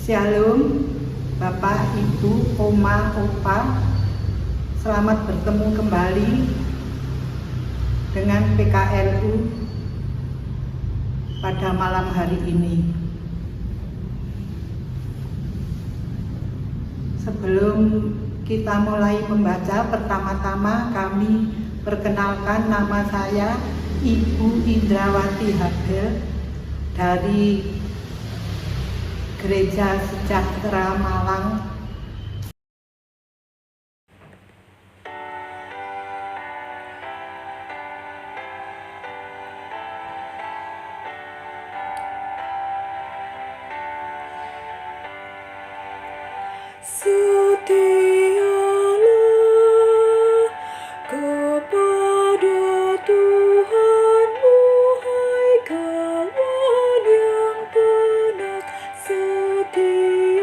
Shalom, Bapak, Ibu, Oma, Opa. Selamat bertemu kembali dengan PKLU pada malam hari ini. Sebelum kita mulai membaca, pertama-tama kami perkenalkan, nama saya Ibu Indrawati Habel dari Gereja Sejahtera Malang. Setialah kepada Tuhanmu, hai kawan yang penat. Setialah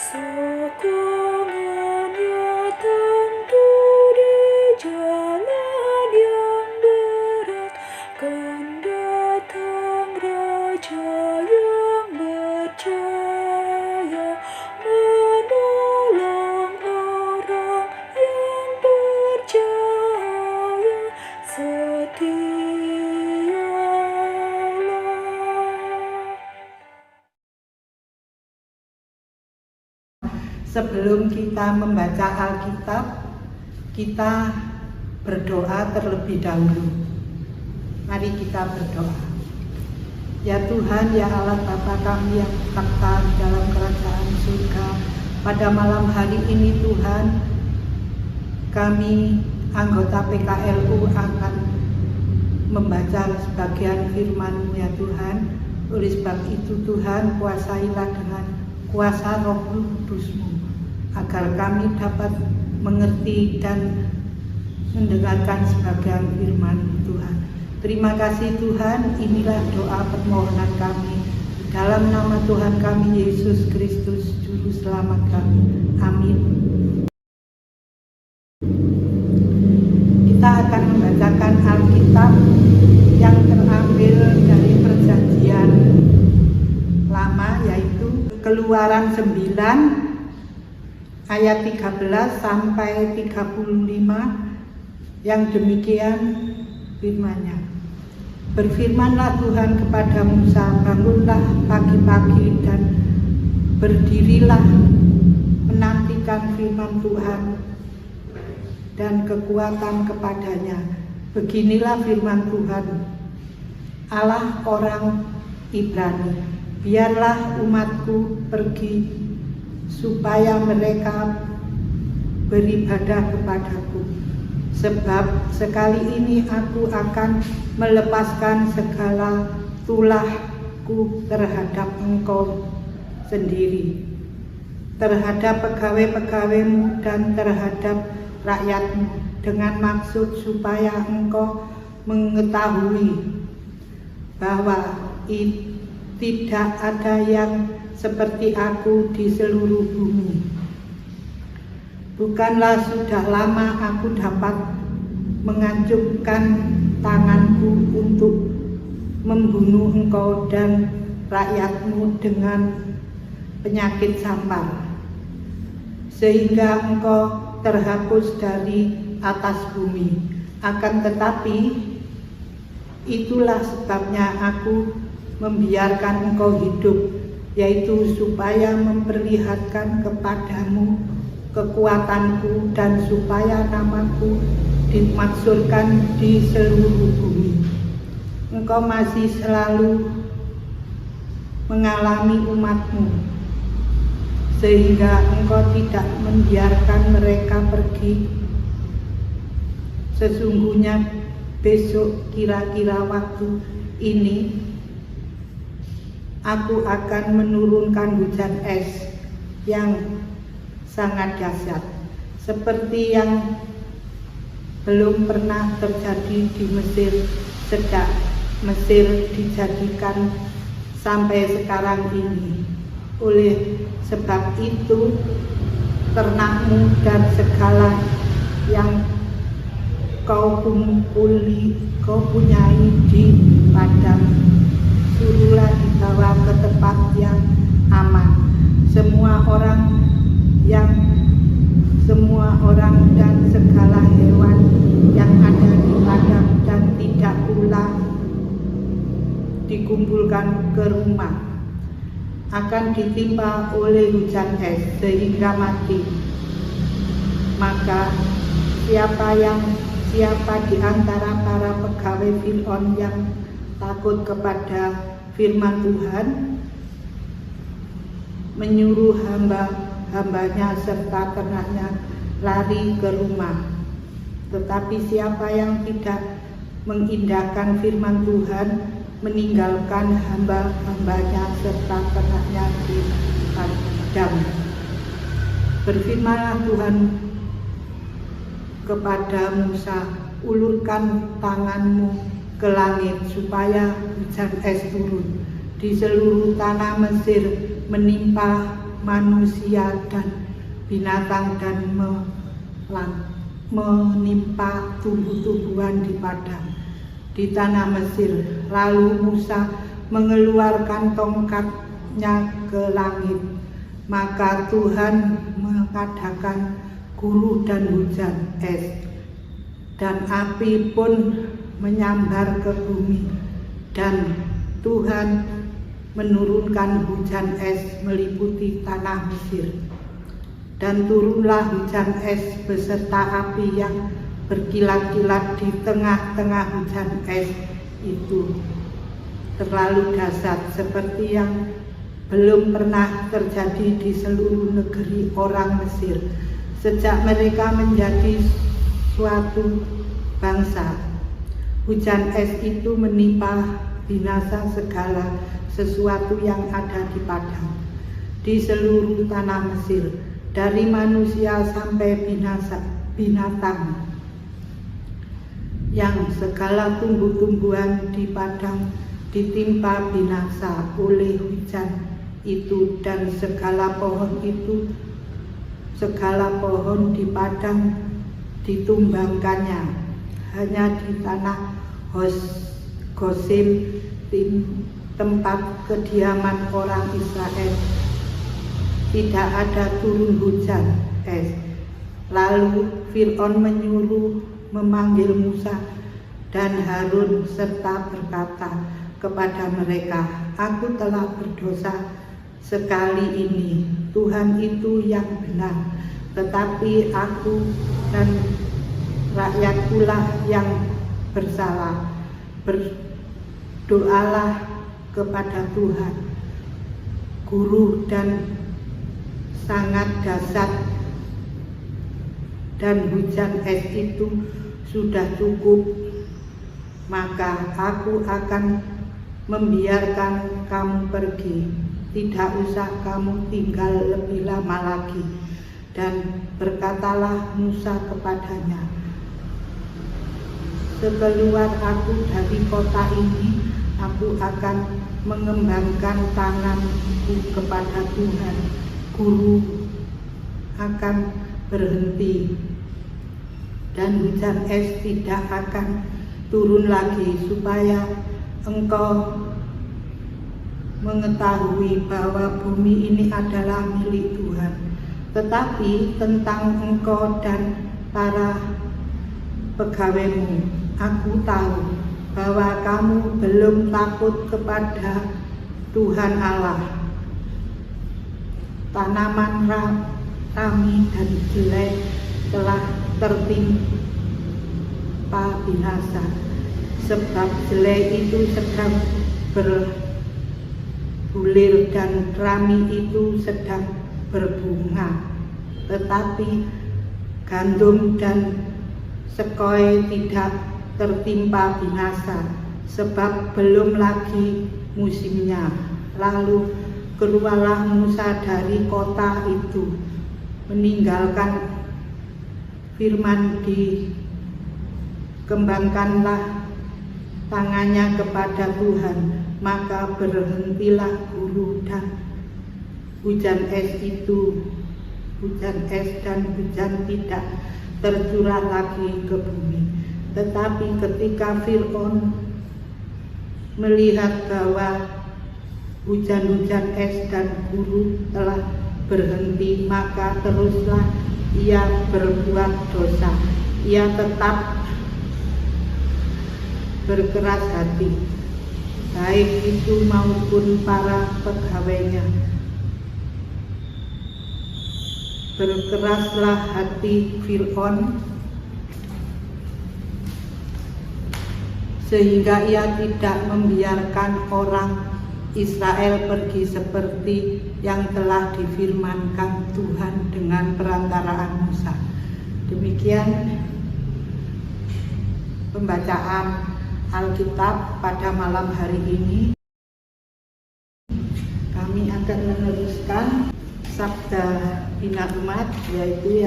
sokongannya tentu di jalan yang berat. Kan datang Raja yang berjaya, menolong orang yang percaya. Setialah. Sebelum kita membaca Alkitab, kita berdoa terlebih dahulu. Mari kita berdoa. Ya Tuhan, ya Allah Bapa kami yang takhta dalam kerajaan surga, pada malam hari ini Tuhan, kami anggota PKLU akan membaca sebagian firman-Mu ya Tuhan. Oleh sebab itu Tuhan, kuasailah dengan kuasa Roh Kudus-Mu, agar kami dapat mengerti dan mendengarkan sebagian firman Tuhan. Terima kasih Tuhan, inilah doa permohonan kami dalam nama Tuhan kami Yesus Kristus, Juru Selamat kami. Amin. Kita akan membacakan Alkitab yang terambil dari Perjanjian Lama, yaitu Keluaran 9 ayat 13 sampai 35, yang demikian firman-Nya. Berfirmanlah Tuhan kepada Musa, bangunlah pagi-pagi dan berdirilah menantikan firman Tuhan dan kekuatan kepadanya. Beginilah firman Tuhan, Allah orang Ibrani, biarlah umatku pergi supaya mereka beribadah kepadaku. Sebab sekali ini aku akan melepaskan segala tulahku terhadap engkau sendiri, terhadap pegawai-pegawaimu dan terhadap rakyatmu, dengan maksud supaya engkau mengetahui bahwa tidak ada yang seperti aku di seluruh bumi. Bukanlah sudah lama aku dapat mengancurkan tanganku untuk membunuh engkau dan rakyatmu dengan penyakit sampar, sehingga engkau terhapus dari atas bumi. Akan tetapi itulah sebabnya aku membiarkan engkau hidup, yaitu supaya memperlihatkan kepadamu kekuatanku dan supaya namaku dimaksurkan di seluruh bumi. Engkau masih selalu mengalami umatmu, sehingga engkau tidak membiarkan mereka pergi. Sesungguhnya besok kira-kira waktu ini aku akan menurunkan hujan es yang sangat dahsyat, seperti yang belum pernah terjadi di Mesir sejak Mesir dijadikan sampai sekarang ini. Oleh sebab itu ternakmu dan segala yang kau punyai di padang suruhlah dibawa ke tempat yang aman. Semua orang dan segala hewan yang ada di padang, dan tidak pula dikumpulkan ke rumah, akan ditimpa oleh hujan es sehingga mati. Maka siapa di antara para pegawai Firaun yang takut kepada firman Tuhan, menyuruh hambanya serta ternaknya lari ke rumah. Tetapi siapa yang tidak mengindahkan firman Tuhan, meninggalkan hambanya serta ternaknya di padang. Berfirmanlah Tuhan kepada Musa, ulurkan tanganmu ke langit supaya hujan es turun di seluruh tanah Mesir, menimpa manusia dan binatang, dan menimpa tumbuh-tumbuhan di padang di tanah Mesir. Lalu Musa mengeluarkan tongkatnya ke langit, maka Tuhan mengadakan guruh dan hujan es, dan api pun menyambar ke bumi, dan Tuhan menurunkan hujan es meliputi tanah Mesir. Dan turunlah hujan es beserta api yang berkilat-kilat di tengah-tengah hujan es itu, terlalu dahsyat seperti yang belum pernah terjadi di seluruh negeri orang Mesir sejak mereka menjadi suatu bangsa. Hujan es itu menimpa binasa segala sesuatu yang ada di padang, di seluruh tanah Mesir, dari manusia sampai binatang, yang segala tumbuh-tumbuhan di padang ditimpa binasa oleh hujan itu, dan segala pohon di padang ditumbangkannya. Hanya di tanah Gosim, tempat kediaman orang Israel, tidak ada turun hujan es. Lalu Firaun menyuruh memanggil Musa dan Harun serta berkata kepada mereka, aku telah berdosa sekali ini. Tuhan itu yang benar, tetapi aku dan rakyatkulah yang bersalah. Berdoalah kepada Tuhan. Guruh dan sangat dahsyat dan hujan es itu sudah cukup, maka aku akan membiarkan kamu pergi. Tidak usah kamu tinggal lebih lama lagi. Dan berkatalah Musa kepadanya, sekeluar aku dari kota ini, aku akan mengembangkan tanganku kepada Tuhan. Guru akan berhenti dan hujan es tidak akan turun lagi, supaya engkau mengetahui bahwa bumi ini adalah milik Tuhan. Tetapi tentang engkau dan para pegawaimu, aku tahu bahwa kamu belum takut kepada Tuhan Allah. Tanaman rami dan jelai telah tertimpa binasa, sebab jelai itu sedang berbulir dan rami itu sedang berbunga, tetapi gandum dan sekoi tidak tertimpa binasa, sebab belum lagi musimnya. Lalu keluarlah Musa dari kota itu, meninggalkan firman, dikembangkanlah tangannya kepada Tuhan, maka berhentilah guruh dan hujan es itu. Hujan es dan hujan tidak tercurah lagi ke bumi. Tetapi ketika Firaun melihat bahwa hujan-hujan es dan guru telah berhenti, maka teruslah ia berbuat dosa. Ia tetap berkeras hati, baik itu maupun para pegawainya. Berkeraslah hati Fir'aun sehingga ia tidak membiarkan orang Israel pergi seperti yang telah difirmankan Tuhan dengan perantaraan Musa. Demikian pembacaan Alkitab pada malam hari ini. Kami akan meneruskan Sabda Bina Umat, yaitu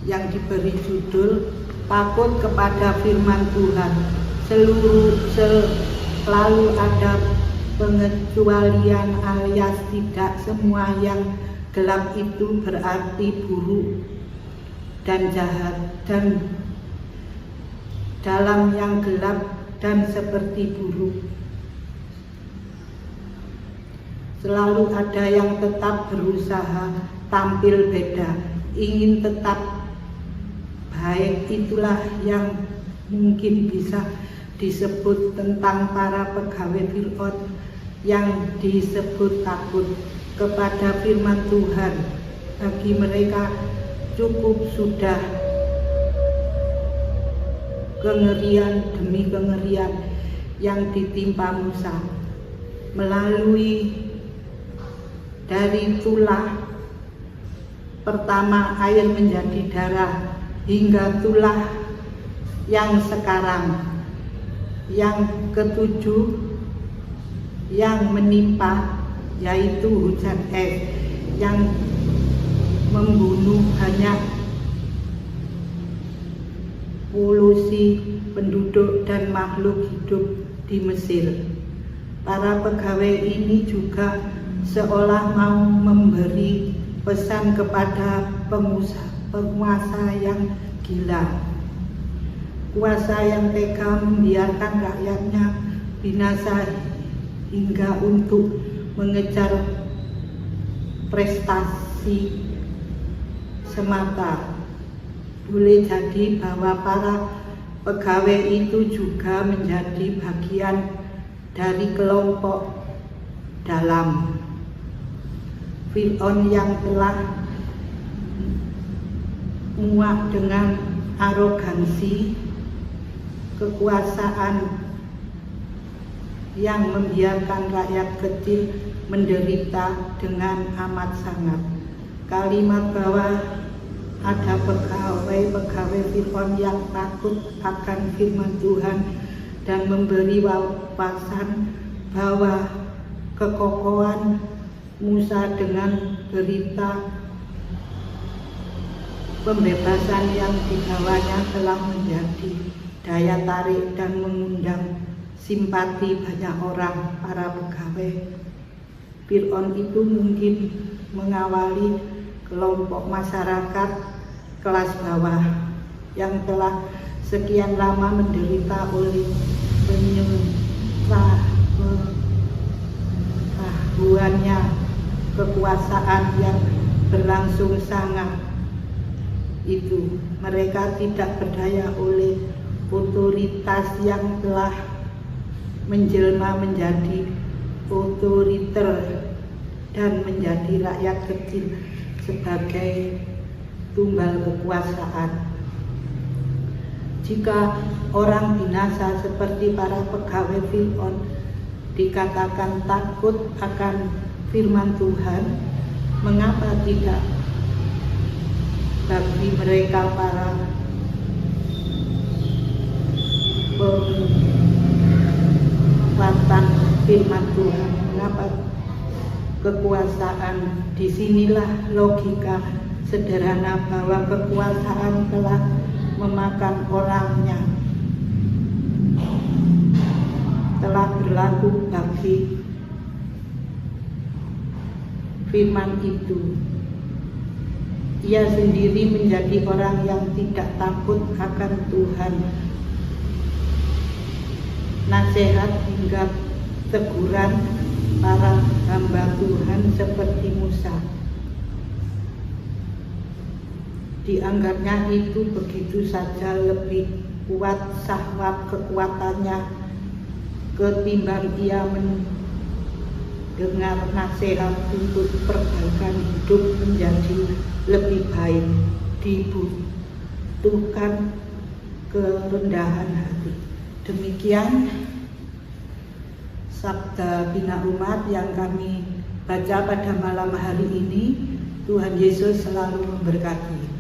yang diberi judul Takut kepada Firman Tuhan. Selalu ada pengecualian alias tidak semua yang gelap itu berarti buruk dan jahat, dan dalam yang gelap dan seperti buruk selalu ada yang tetap berusaha tampil beda, ingin tetap baik. Itulah yang mungkin bisa disebut tentang para pegawai Fir'aun yang disebut takut kepada firman Tuhan. Bagi mereka cukup sudah kengerian demi kengerian yang ditimpa Musa, melalui dari tulah pertama air menjadi darah hingga tulah yang sekarang, yang ketujuh yang menimpa, yaitu hujan es yang membunuh banyak pulusi penduduk dan makhluk hidup di Mesir. Para pegawai ini juga seolah mau memberi pesan kepada penguasa yang gila, kuasa yang tega membiarkan rakyatnya binasa hingga untuk mengejar prestasi semata. Boleh jadi bahwa para pegawai itu juga menjadi bagian dari kelompok dalam Fir'aun yang telah muak dengan arogansi kekuasaan yang membiarkan rakyat kecil menderita dengan amat sangat. Kalimat bahwa ada pegawai Fir'aun yang takut akan firman Tuhan dan memberi wawasan bahwa kekokohan Musa dengan berita pembebasan yang dibawanya telah menjadi daya tarik dan mengundang simpati banyak orang. Para pegawai Fir'aun itu mungkin mengawali kelompok masyarakat kelas bawah yang telah sekian lama menderita oleh penyelenggaraan kekuasaan yang berlangsung sangat itu. Mereka tidak berdaya oleh otoritas yang telah menjelma menjadi otoriter dan menjadi rakyat kecil sebagai tumbal kekuasaan. Jika orang binasa seperti para pegawai Fir'aun dikatakan takut akan firman Tuhan, mengapa tidak bagi mereka para penguatan firman Tuhan? Mengapa kekuasaan? Disinilah logika sederhana bahwa kekuasaan telah memakan orangnya, telah berlaku bagi firman itu. Ia sendiri menjadi orang yang tidak takut akan Tuhan. nasihat hingga teguran para hamba Tuhan seperti Musa. Dianggapnya itu begitu saja lebih kuat syahwat kekuatannya ketimbang ia mendengar nasihat untuk perbaikan hidup menjadi lebih baik. Dibutuhkan kerendahan hati. Demikian sabda bina umat yang kami baca pada malam hari ini. Tuhan Yesus selalu memberkati.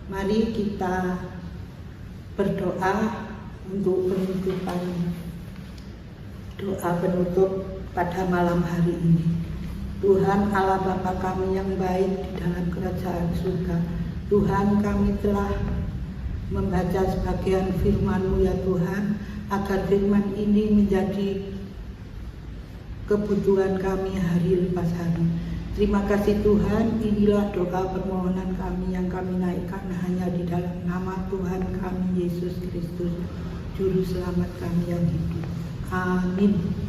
Mari kita berdoa untuk penutupan doa penutup pada malam hari ini. Tuhan Allah Bapa kami yang baik di dalam kerajaan surga, Tuhan, kami telah membaca sebagian firman-Mu ya Tuhan, agar firman ini menjadi kebutuhan kami hari lepas hari. Terima kasih Tuhan, inilah doa permohonan kami yang kami naikkan hanya di dalam nama Tuhan kami Yesus Kristus, Juru Selamat kami yang hidup. Amin.